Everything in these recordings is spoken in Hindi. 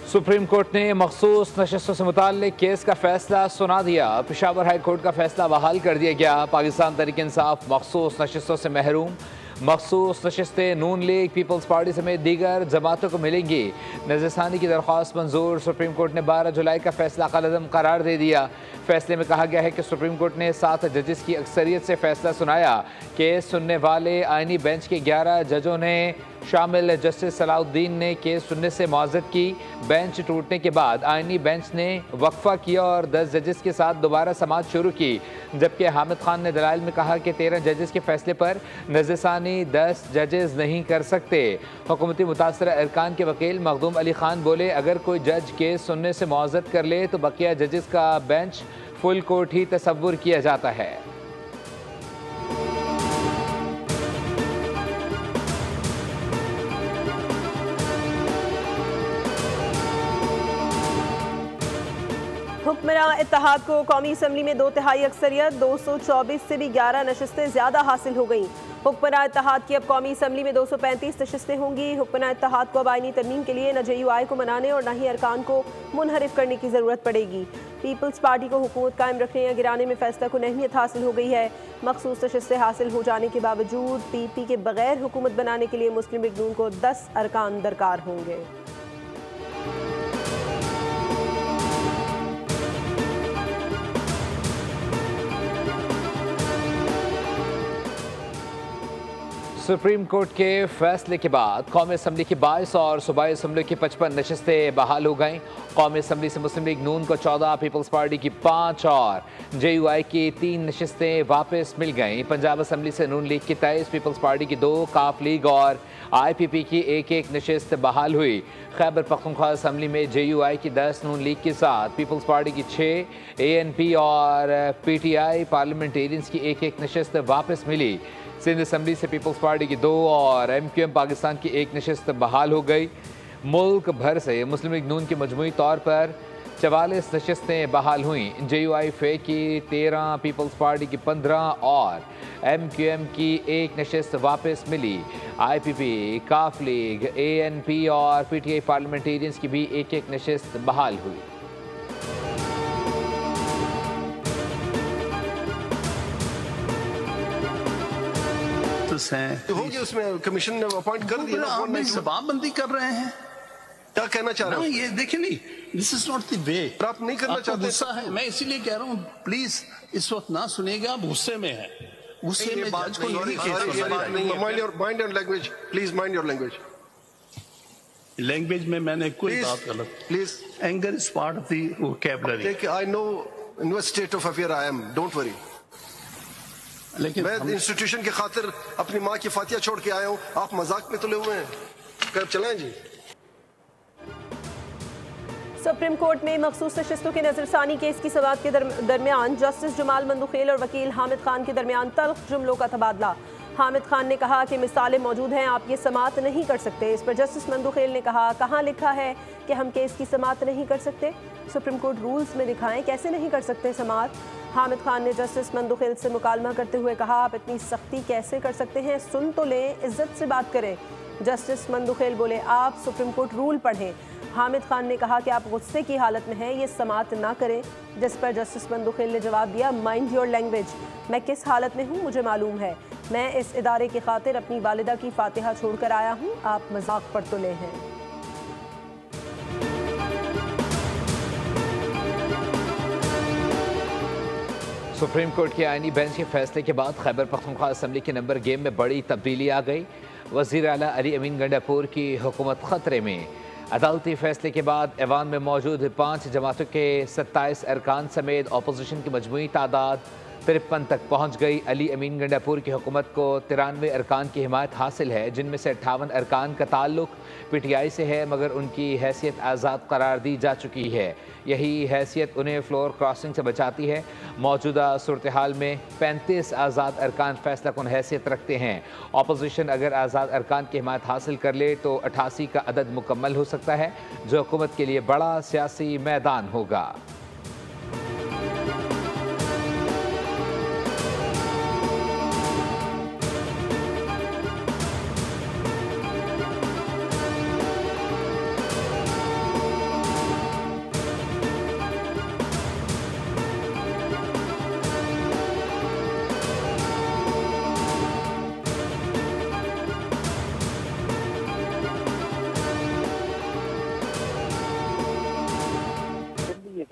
सुप्रीम कोर्ट ने मखसूस नशस्तों से मुताल्लिक केस का फैसला सुना दिया। पेशावर हाई कोर्ट का फैसला बहाल कर दिया गया। पाकिस्तान तहरीक इंसाफ मखसूस नशस्तों से महरूम। मखसूस नशस्तें नून लीग, पीपल्स पार्टी समेत दीगर जमातों को मिलेंगी। नज़रसानी की दरख्वास्त मंजूर। सुप्रीम कोर्ट ने 12 जुलाई का फैसला कलअदम करार दे दिया। फैसले में कहा गया है कि सुप्रीम कोर्ट ने 7 जजेस की अक्सरियत से फैसला सुनाया। केस सुनने वाले आइनी बेंच के 11 जजों ने शामिल जस्टिस सलाउद्दीन ने केस सुनने से मुआज़रत की। बेंच टूटने के बाद आइनी बेंच ने वक्फा किया और 10 जजेस के साथ दोबारा समाअत शुरू की। जबकि हामिद खान ने दलाइल में कहा कि 13 जजेस के फैसले पर नज़रसानी 10 जजेस नहीं कर सकते। हुकूमती मुतासरा अरकान के वकील मखदूम अली खान बोले, अगर कोई जज केस सुनने से मुआज़रत कर ले तो बकिया जजेस का बेंच फुल कोर्ट ही तसव्वुर किया जाता है। हुक्मरान इत्तेहाद को कौमी असम्बली में 2/3 अक्सरियत, 224 से भी 11 नशस्तें ज़्यादा हासिल हो गईं। हुक्मरान इत्तेहाद की अब कौमी असम्बली में 235 नशस्तें होंगी। हुक्मरान इत्तेहाद को अब आईनी तरमीम के लिए न JUI को मनाने और न ही अरकान को मुनहरिफ करने की ज़रूरत पड़ेगी। पीपल्स पार्टी को हुकूमत कायम रखने या गिराने में फैसला को अहमियत हासिल हो गई है। मखसूस नशस्तें हासिल हो जाने के बावजूद PP के बगैर हुकूमत बनाने के लिए मुस्लिम लीग नून को 10 अरकान दरकार होंगे। सुप्रीम कोर्ट के फैसले के बाद कौमी असम्बली की 22 और सूबाई असम्बली की 55 नशस्तें बहाल हो गईं। कौमी असम्बली से मुस्लिम लीग नून को 14, पीपल्स पार्टी की 5 और JUI की 3 नशस्तें वापस मिल गईं। पंजाब असम्बली से नून लीग की 23, पीपल्स पार्टी की 2, काफ लीग और IPP की 1-1 नशस्त बहाल हुई। खैबर पख्तूनख्वा असम्बली में JUI की 10, नून लीग के साथ पीपल्स पार्टी की 6, ANP और PTI पार्लियामेंटेरियंस की 1-1 नशस्त वापस मिली। सिंध असम्बली से पीपल्स पार्टी की 2 और MQM पाकिस्तान की 1 नशस्त बहाल हो गई। मुल्क भर से मुस्लिम लीग नून की मजमूई तौर पर 44 नशस्तें बहाल हुई। JUI फे की 13, पीपल्स पार्टी की 15 और MQM की 1 नशस्त वापस मिली। IPP, काफ लीग, ANP और PTI पार्लियामेंटेरियंस की भी 1-1 नशस्त बहाल हुई। होगी उसमें कमीशन ने अपॉइंट कर दिया। आप जवाबबंदी कर रहे हैं, क्या कहना चाह रहे हैं? ये देखिए नहीं, this is not the way. आप नहीं करना चाहते? गुस्सा है, मैं इसीलिए कह रहा हूँ प्लीज इस वक्त ना सुनिएगा, आप गुस्से में है। गुस्से में जज को mind your language please, mind your language. Language में मैंने कोई बात गलत। Please, anger is part of the vocabulary. I know in what state of affair I am, don't worry. लेकिन मैं इंस्टीट्यूशन की खातिर अपनी माँ की फातिया छोड़ के आया हूँ, आप मजाक में तुले हुए हैं। कब चलें जी। सुप्रीम कोर्ट में मखसूस नशस्तों के नजरसानी केस की समाअत के दरमियान जस्टिस जमाल मंदुखेल और वकील हामिद खान के दरमियान तल्ख जुमलों का तबादला। हामिद खान ने कहा कि मिसालें मौजूद हैं, आप ये समाअत नहीं कर सकते। इस पर जस्टिस मंदुखेल ने कहा, कहाँ लिखा है कि हम केस की समाअत नहीं कर सकते? सुप्रीम कोर्ट रूल्स में दिखाएं कैसे नहीं कर सकते समाअत। हामिद खान ने जस्टिस मंदुखेल से मुकालमा करते हुए कहा, आप इतनी सख्ती कैसे कर सकते हैं, सुन तो लें, इज्जत से बात करें। जस्टिस मंदुखेल बोले, आप सुप्रीम कोर्ट रूल पढ़ें। हामिद खान ने कहा कि आप गुस्से की हालत में हैं, ये समाअत ना करें। जिस पर जस्टिस मंदुखेल ने जवाब दिया, माइंड योर लैंग्वेज। मैं किस हालत में हूँ मुझे मालूम है। मैं इस इदारे की खातिर अपनी वालिदा की फातिहा छोड़कर आया हूँ, आप मजाक पर तुले हैं। सुप्रीम कोर्ट के आईनी बेंच के फैसले के बाद खैबर पख्तूनख्वा असम्बली के नंबर गेम में बड़ी तब्दीली आ गई। वज़ीर आला अली अमीन गंडापुर की हुकूमत खतरे में। अदालती फैसले के बाद ऐवान में मौजूद 5 जमातों के 27 अरकान समेत अपोजिशन की मजमूई तादाद 53 तक पहुँच गई। अली अमीन गंडापुर की हुकूमत को 93 अरकान की हिमायत हासिल है, जिनमें से 58 अरकान का ताल्लुक PTI से है, मगर उनकी हैसियत आज़ाद करार दी जा चुकी है। यही हैसियत उन्हें फ्लोर क्रॉसिंग से बचाती है। मौजूदा सूरत हाल में 35 आज़ाद अरकान फैसला कुन हैसियत रखते हैं। अपोजिशन अगर आज़ाद अरकान की हिमायत हासिल कर ले तो 88 का अदद मुकम्मल हो सकता है, जो हुकूमत के लिए बड़ा सियासी मैदान होगा।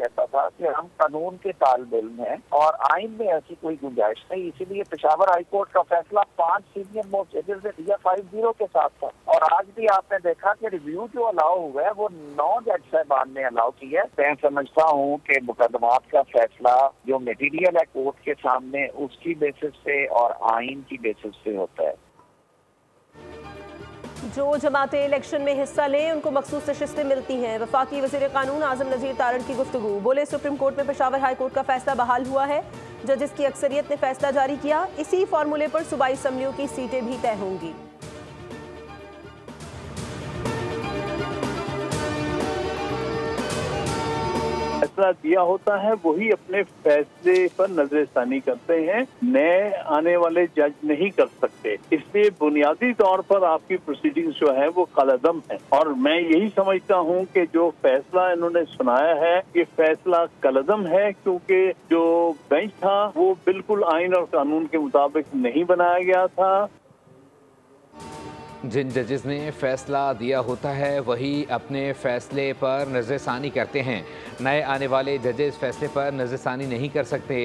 कहता था कि हम कानून के तालमेल में और आइन में ऐसी कोई गुंजाइश नहीं, इसीलिए पेशावर हाई कोर्ट का फैसला 5 सीनियर मोस्ट जजेस ने दिया 5-0 के साथ था। और आज भी आपने देखा कि रिव्यू जो अलाउ हुआ है वो 9 जज साहबान ने अलाउ किया है। मैं समझता हूँ कि मुकदमात का फैसला जो मटीरियल है कोर्ट के सामने उसकी बेसिस पे और आइन की बेसिस पे होता है। जो जमातें इलेक्शन में हिस्सा लें उनको मखसूस नशिस्तें मिलती हैं। वफाकी वज़ीर कानून आज़म नज़ीर तारड़ की गुफ्तगू। बोले सुप्रीम कोर्ट में पेशावर हाई कोर्ट का फैसला बहाल हुआ है, जजेस की अक्सरियत ने फैसला जारी किया। इसी फार्मूले पर सूबाई असम्बलियों की सीटें भी तय होंगी। फैसला दिया होता है वही अपने फैसले पर नजरसानी करते हैं, नए आने वाले जज नहीं कर सकते। इसलिए बुनियादी तौर पर आपकी प्रोसीडिंग्स जो है वो कलअदम है। और मैं यही समझता हूं कि जो फैसला इन्होंने सुनाया है ये फैसला कलअदम है, क्योंकि जो बेंच था वो बिल्कुल आइन और कानून के मुताबिक नहीं बनाया गया था। जिन जजेस ने फैसला दिया होता है वही अपने फैसले पर नज़रसानी करते हैं, नए आने वाले जजेस फैसले पर नज़रसानी नहीं कर सकते।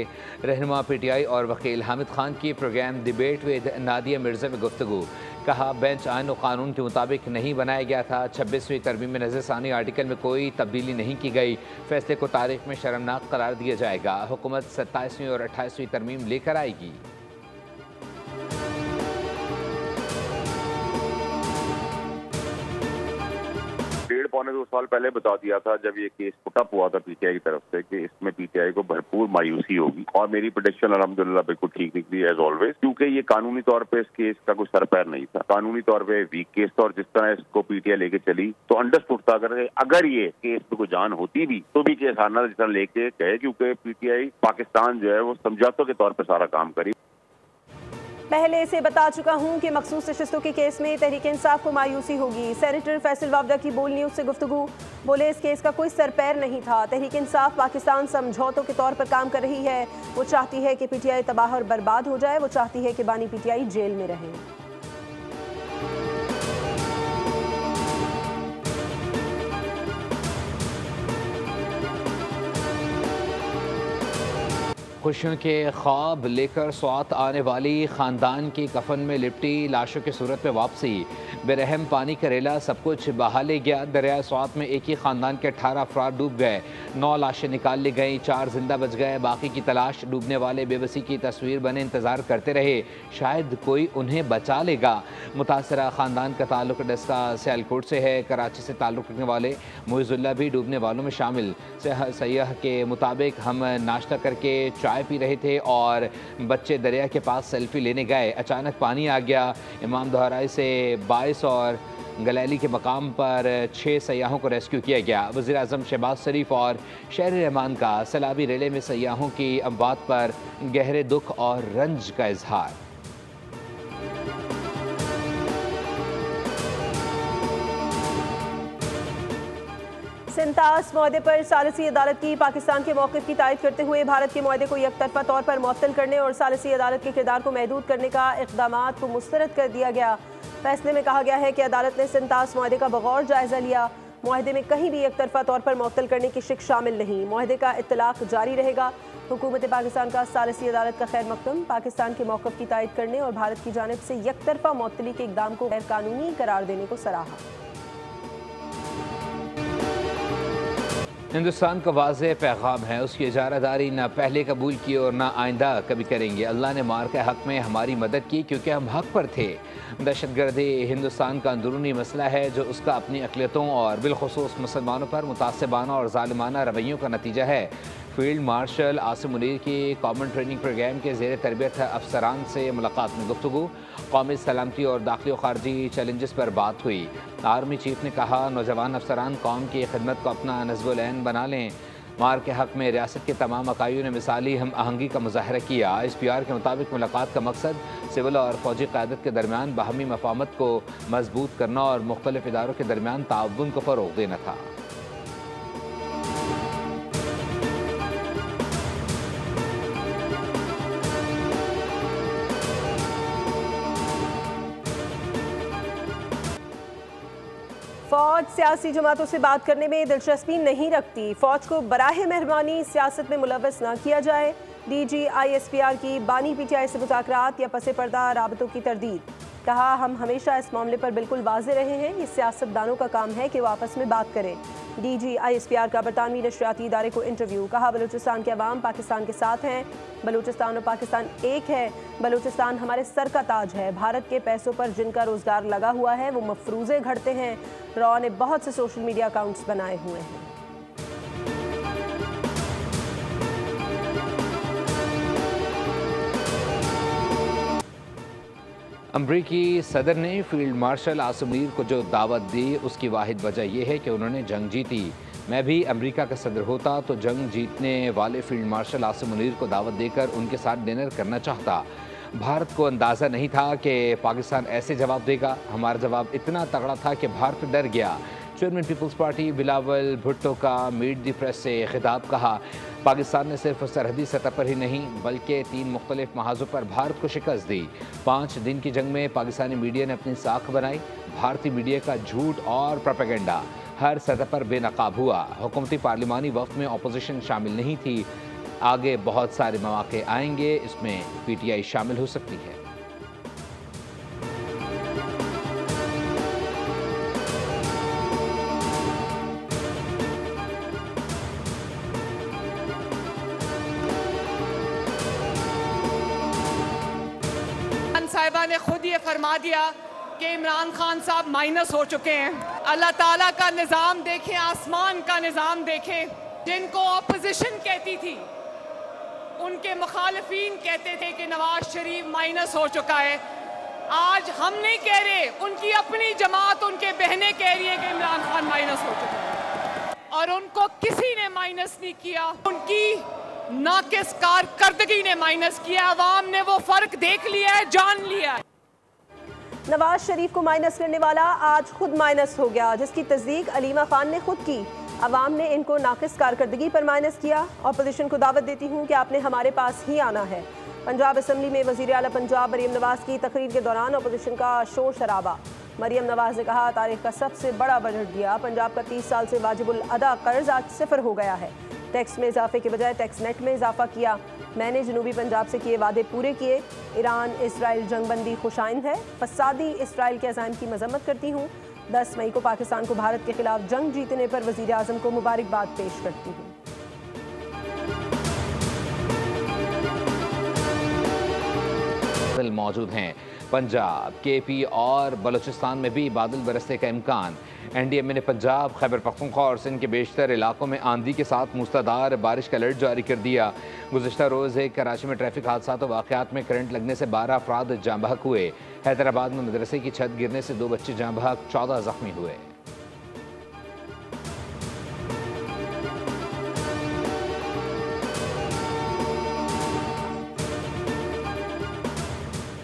रहनुमा PTI और वकील हामिद खान की programme debate with Nadia Mirza में गुफ्तगू। कहा बेंच आइन और कानून के मुताबिक नहीं बनाया गया था। 26वीं तरमीम में नज़रसानी आर्टिकल में कोई तब्दीली नहीं की गई। फैसले को तारीख में शर्मनाक करार दिया जाएगा। हुकूमत 27वीं और 28वीं तरमीम लेकर आएगी। 1.25-2 साल पहले बता दिया था जब ये केस पुटअप हुआ था PTI की तरफ से कि इसमें PTI को भरपूर मायूसी होगी, और मेरी प्रेडिक्शन अल्हम्दुलिल्लाह बिल्कुल ठीक निकली एज ऑलवेज, क्योंकि ये कानूनी तौर पे इस केस का कोई सर पैर नहीं था। कानूनी तौर पे वीक केस था और जिस तरह इसको PTI लेके चली तो अंडरस्टूड था अगर ये केस पे कोई जान होती भी तो भी केस हारना जिस तरह लेके गए, क्योंकि PTI पाकिस्तान जो है वो समझौतों के तौर पर सारा काम करी। पहले से बता चुका हूं कि मखसूस नशिस्तों के केस में तहरीक इंसाफ को मायूसी होगी। सेनेटर फैसल वावदा की बोल न्यूज़ से गुफ्तगू। बोले इस केस का कोई सरपैर नहीं था। तहरीक इंसाफ पाकिस्तान समझौतों के तौर पर काम कर रही है। वो चाहती है कि PTI तबाह और बर्बाद हो जाए। वो चाहती है कि बानी PTI जेल में रहें। खुशियों के ख्वाब लेकर स्वात आने वाली ख़ानदान की कफन में लिपटी लाशों की सूरत में वापसी। बेरहम पानी का रेला सब कुछ बहा ले गया। दरिया स्वात में एक ही ख़ानदान के 18 अफराद डूब गए। 9 लाशें निकाल ली गईं, 4 जिंदा बच गए। बाकी की तलाश। डूबने वाले बेबसी की तस्वीर बने इंतज़ार करते रहे, शायद कोई उन्हें बचा लेगा। मुतासरा ख़ानदान का ताल्लुक डस्का सियालकोट से है। कराची से ताल्लुक़ रखने वाले मुइज़ुल्लाह भी डूबने वालों में शामिल। सयाह के मुताबिक हम नाश्ता करके चाय पी रहे थे और बच्चे दरिया के पास सेल्फी लेने गए। अचानक पानी आ गया। इमाम दोहराई से 22 और गलैली के मकाम पर 6 सयाहों को रेस्क्यू किया गया। वज़ीर आज़म शहबाज शरीफ और शहरी रहमान का सैलाबी रेले में सयाहों की अमवात पर गहरे दुख और रंज का इजहार। सिंतास मुआहदे पर सालिसी अदालत की पाकिस्तान के मौक़िफ़ की तायद करते हुए भारत के मुआहदे को एकतरफा तौर पर मुअत्तल करने और सालिसी अदालत के किरदार को महदूद करने का इक़दामात को मुस्तरद कर दिया गया। फैसले में कहा गया है कि अदालत ने सिंतास मुआहदे का बगौर जायज़ा लिया। मुआहदे में कहीं भी एकतरफा तौर पर मुअत्तल करने की शिक शामिल नहीं। मुआहदे का इत्तलाक़ जारी रहेगा। हुकूमत पाकिस्तान का सालिसी अदालत का खैर मकदम पाकिस्तान के मौक़िफ़ की तायद करने और भारत की जानिब से एकतरफा मुअत्तली के इक़दाम को गैर कानूनी करार देने को सराहा। हिंदुस्तान का वाज़ेह पैगाम है, उसकी इजारादारी ना पहले कबूल की और ना आइंदा कभी करेंगे। अल्लाह ने मार के हक़ में हमारी मदद की क्योंकि हम हक़ पर थे। दहशतगर्दी हिंदुस्तान का अंदरूनी मसला है जो उसका अपनी अक़लियतों और बिलख़ुसूस मुसलमानों पर मुतासिबाना और ज़ालिमाना रवैयों का नतीजा है। फील्ड मार्शल आसिम मुनीर की कॉमन ट्रेनिंग प्रोग्राम के ज़ेर तरबियत अफसरान से मुलाकात में गुफ्तगू। कौमी सलामती और दाखिली और ख़ारजी चैलेंजेस पर बात हुई। आर्मी चीफ ने कहा नौजवान अफसरान कौम की खिदमत को अपना नज़्ब ऐन बना लें। मार के हक़ में रियासत के तमाम अकाइयों ने मिसाली हम आहंगी का मुज़ाहरा किया। SPR के मुताबिक मुलाकात का मकसद सिविल और फ़ौजी क़यादत के दरमियान बाहमी मफ़ाहमत को मजबूत करना और मुख्तलिफ़ इदारों के दरमियान ताउन को फ़रोग़ देना था। फौज सियासी जमातों से बात करने में दिलचस्पी नहीं रखती, फौज को बराहे मेहरबानी सियासत में मुलव्वस न किया जाए। DG ISPR की बानी PTI से मुज़ाकरात या पसे पर्दा राबतों की तरदीद। कहा, हम हमेशा इस मामले पर बिल्कुल वाज़े रहे हैं, ये सियासतदानों का काम है कि वो आपस में बात करें। DG ISPR का बरतानवी नशरियाती इदारे को इंटरव्यू। कहा, बलूचिस्तान के अवाम पाकिस्तान के साथ हैं, बलूचिस्तान और पाकिस्तान एक है, बलूचिस्तान हमारे सर का ताज है। भारत के पैसों पर जिनका रोजगार लगा हुआ है वो मफरूज़े घड़ते हैं। रॉ ने बहुत से सोशल मीडिया अकाउंट्स बनाए हुए हैं। अमरीकी सदर ने फील्ड मार्शल आसिम मुनीर को जो दावत दी उसकी वाहिद वजह यह है कि उन्होंने जंग जीती। मैं भी अमेरिका का सदर होता तो जंग जीतने वाले फील्ड मार्शल आसिम मुनीर को दावत देकर उनके साथ डिनर करना चाहता। भारत को अंदाज़ा नहीं था कि पाकिस्तान ऐसे जवाब देगा। हमारा जवाब इतना तगड़ा था कि भारत डर गया। Chairman peoples party Bilawal Bhutto का मीट दी प्रेस से खिताब। कहा, पाकिस्तान ने सिर्फ सरहदी सतह पर ही नहीं बल्कि 3 मुख्तलिफ महाजों पर भारत को शिकस्त दी। 5 दिन की जंग में पाकिस्तानी मीडिया ने अपनी साख बनाई। भारतीय मीडिया का झूठ और प्रोपेगेंडा हर सतह पर बेनकाब हुआ। हुकूमती पार्लिमानी वक्त में अपोजिशन शामिल नहीं थी। आगे बहुत सारे मौके आएंगे, इसमें PTI शामिल हो सकती है। साहिबा ने खुद ये फरमा दिया कि इमरान खान साहब माइनस हो चुके हैं। अल्लाह ताला का निज़ाम देखें, आसमान का निज़ाम देखें। जिनको ऑपोजिशन कहती थी उनके मुखालिफिन कहते थे कि नवाज शरीफ माइनस हो चुका है। आज हम नहीं कह रहे, उनकी अपनी जमात, उनके बहनें कह रही है कि इमरान खान माइनस हो चुका है और उनको किसी ने माइनस नहीं किया। उनकी नाकिस कारकर्दगी ने माइनस किया। अवाम ने वो फर्क देख लिया है, जान लिया है। नवाज शरीफ को माइनस करने वाला आज खुद माइनस हो गया, जिसकी तस्दीक अलीमा खान ने खुद की। अवाम ने इनको नाकिस कारकर्दगी पर माइनस किया। अपोजिशन को दावत देती हूँ कि आपने हमारे पास ही आना है। पंजाब असम्बली में वज़ीर आला पंजाब मरीम नवाज की तकरीर के दौरान अपोजिशन का शोर शराबा। मरीम नवाज ने कहा, तारीख का सबसे बड़ा बजट दिया। पंजाब का 30 साल से वाजिबुल अदा कर्ज आज 0 हो गया है। टैक्स में इजाफे के बजाय टैक्स नेट में इजाफा किया। मैंने जनूबी पंजाब से किए वादे पूरे किए। ईरान इसराइल जंगबंदी खुशाइंद है। फसादी इसराइल के अज़ाइम की मजम्मत करती हूँ। 10 मई को पाकिस्तान को भारत के खिलाफ जंग जीतने पर वज़ीर आज़म को मुबारकबाद पेश करती हूँ। मौजूद हैं पंजाब, KP और बलूचिस्तान में भी बादल बरसने का इम्कान। NDMA ने पंजाब, खैबर पख्तूनख्वा और सिंध के बेशतर इलाकों में आंधी के साथ मूसलाधार बारिश का अलर्ट जारी कर दिया। गुज़िश्ता रोज़ कराची में ट्रैफिक हादसा और वाक़यात में करंट लगने से 12 अफराद जाँ बहक हुए। हैदराबाद में मदरसे की छत गिरने से 2 बच्चे जाँ बहक, 14 जख्मी हुए।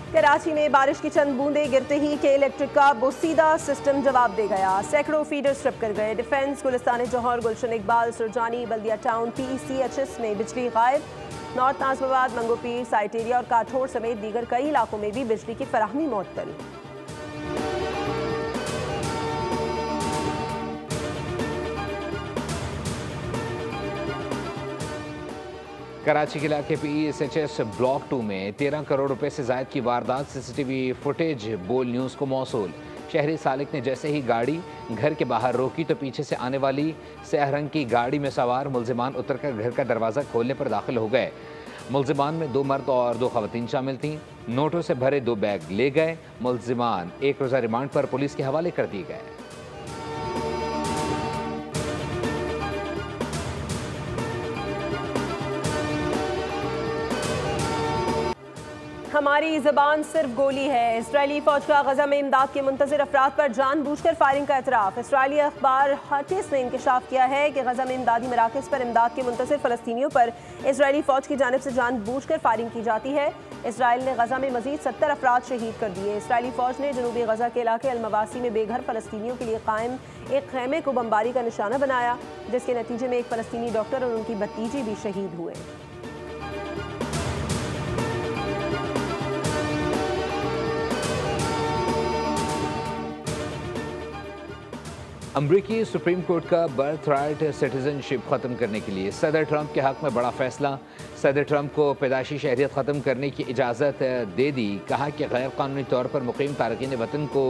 कराची में बारिश की चंद बूंदें गिरते ही के इलेक्ट्रिक का बोसीदा सिस्टम जवाब दे गया। सैकड़ों फीडर स्ट्रिप कर गए। डिफेंस, गुलिस्तान जौहर, गुलशन इकबाल, सुरजानी, बल्दिया टाउन, PECHS में बिजली गायब। North Nazimabad, Manghopir, site area और काठोर समेत दीगर कई इलाकों में भी बिजली की फराहमी मुअत्तल। कराची के इलाके PECHS ब्लॉक 2 में 13 करोड़ रुपए से जायद की वारदात। CCTV फुटेज बोल न्यूज़ को मौसूल। शहरी सालिक ने जैसे ही गाड़ी घर के बाहर रोकी तो पीछे से आने वाली स्याह रंग की गाड़ी में सवार मुलजिमान उतरकर घर का दरवाज़ा खोलने पर दाखिल हो गए। मुलजिमान में 2 मर्द और 2 खवातीन शामिल थीं। नोटों से भरे 2 बैग ले गए। मुलजिमान 1 रोज़ा रिमांड पर पुलिस के हवाले कर दिए गए। हमारी ज़बान सिर्फ गोली है। इसराइली फ़ौज का गज़ा में इमदाद के मुंतज़िर अफराद पर जानबूझकर फायरिंग का एतराफ़। इसराइली अखबार हटीस ने इंकशाफ किया है कि गज़ा में इमदादी मराकज़ पर इमदाद के मुंतज़िर फ़लस्तीनियों पर इसराइली फ़ौज की जानिब से जानबूझकर फायरिंग की जाती है। इसराइल ने गज़ा में मज़ीद 70 अफराद शहीद कर दिए। इसराइली फ़ौज ने जनूबी गज़ा के इलाके अलमवासी में बेघर फ़लस्तीनियों के लिए कायम एक खैमे को बमबारी का निशाना बनाया, जिसके नतीजे में एक फ़लस्तीनी डॉक्टर और उनकी भतीजी भी शहीद हुए। अमरीकी सुप्रीम कोर्ट का बर्थ राइट सिटीजनशिप ख़त्म करने के लिए सदर ट्रंप के हक़ में बड़ा फैसला। सदर ट्रंप को पैदाशी शहरियत ख़त्म करने की इजाज़त दे दी। कहा कि गैर कानूनी तौर पर मुक़ीम तारकीन वतन को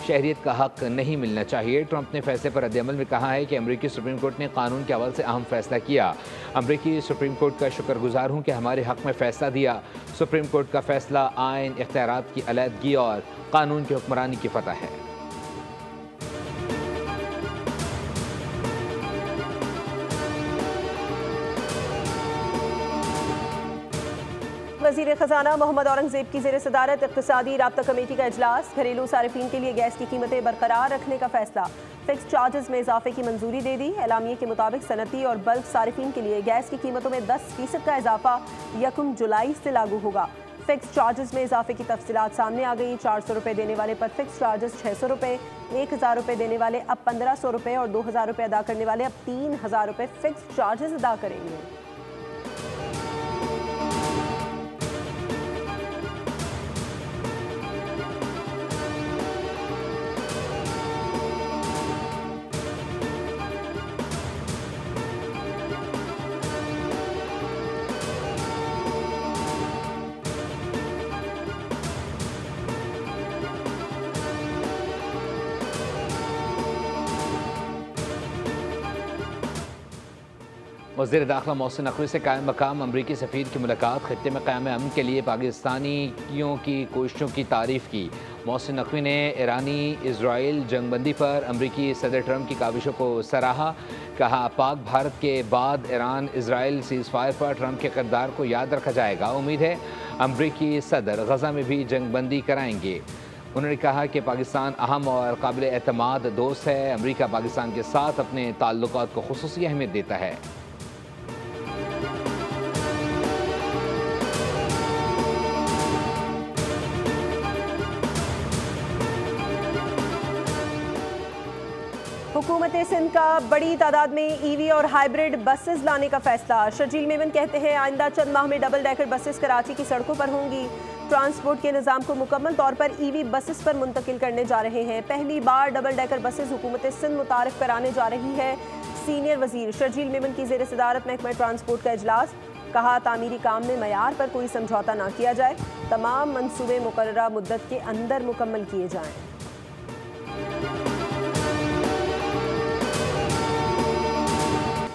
शहरियत का हक़ नहीं मिलना चाहिए। ट्रंप ने फैसले पर रद्द-ए-अमल में कहा है कि अमरीकी सुप्रीम कोर्ट ने कानून के अवल से अहम फैसला किया। अमरीकी सुप्रीम कोर्ट का शुक्रगुजार हूँ कि हमारे हक़ में फ़ैसला दिया। सुप्रीम कोर्ट का फ़ैसला आइन, इख्तियारात की अलहदगी और कानून की हुक्मरानी की फतह है। वज़ीर ख़ज़ाना मोहम्मद औरंगज़ेब की ज़ेर सदारत इक़्तिसादी राब्ता कमेटी का इजलास। घरेलू सारिफीन के लिए गैस की कीमतें बरकरार रखने का फैसला। फिक्स चार्जेस में इजाफे की मंजूरी दे दी। एलामिये के मुताबिक सनती और बल्क सारिफीन के लिए गैस की कीमतों में 10% का इजाफा 1 जुलाई से लागू होगा। फिक्स चार्जेस में इजाफे की तफसीलात सामने आ गई। 400 रुपये देने वाले पर फिक्स चार्जेस 600 रुपये, 1000 रुपये देने वाले अब 1500 रुपये और 2000 रुपये अदा करने वाले अब 3000 रुपये फिक्स चार्जेस अदा करेंगे। वज़ीर दाखिला मोहसिन नकवी से कायम मकाम अमरीकी सफ़ीर की मुलाकात। खित्ते में क़याम अमन के लिए पाकिस्तानियों की कोशिशों की तारीफ़ की। मोहसिन नकवी ने ईरानी इजराइल जंगबंदी पर अमरीकी सदर ट्रंप की काविशों को सराहा। कहा पाक भारत के बाद ईरान इजराइल सीज़ फायर पर ट्रंप के किरदार को याद रखा जाएगा। उम्मीद है अमरीकी सदर गज़ा में भी जंगबंदी कराएंगे। उन्होंने कहा कि पाकिस्तान अहम और काबिल एतमाद दोस्त है। अमरीका पाकिस्तान के साथ अपने ताल्लुकात को खुसूसी अहमियत देता है। हुकूमत सिंध का बड़ी तादाद में ईवी और हाइब्रिड बसेस लाने का फैसला। शर्जील मेमन कहते हैं आइंदा चंद माह में डबल डेकर बसेस कराची की सड़कों पर होंगी। ट्रांसपोर्ट के निज़ाम को मुकम्मल तौर पर ईवी बसेस पर मुंतकिल करने जा रहे हैं। पहली बार डबल डेकर बसेस हुकूमत सिंध मुतारिफ कराने जा रही है। सीनियर वजीर शर्जील मेमन की ज़ेर सदारत महकमा ट्रांसपोर्ट का इजलास। कहा तामीरी काम में मयार पर कोई समझौता ना किया जाए। तमाम मनसूबे मुकर्ररा मुद्दत के अंदर मुकम्मल किए जाएँ।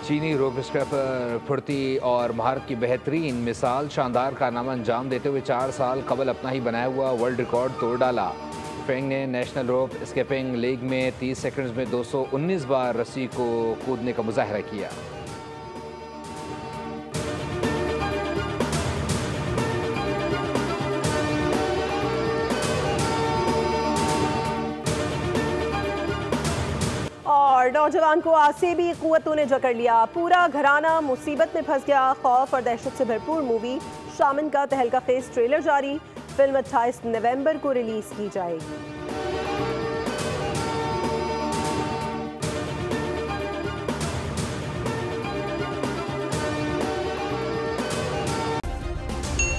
चीनी रोप स्क्रैपर फुर्ती और महारत की बेहतरीन मिसाल। शानदार कारनामा अंजाम देते हुए 4 साल कबल अपना ही बनाया हुआ वर्ल्ड रिकॉर्ड तोड़ डाला। फेंग ने नेशनल रोप स्केपिंग लीग में 30 सेकंड्स में 219 बार रस्सी को कूदने का मुजाहरा किया। और नौजवान को आसेबी कुव्वतों ने जकड़ लिया। पूरा घराना मुसीबत में फंस गया। खौफ और दहशत से भरपूर मूवी शामिन का तहलका खेज ट्रेलर जारी। फिल्म 28 नवंबर को रिलीज की जाएगी।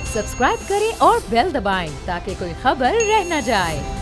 सब्सक्राइब करें और बेल दबाएं ताकि कोई खबर रह न जाए।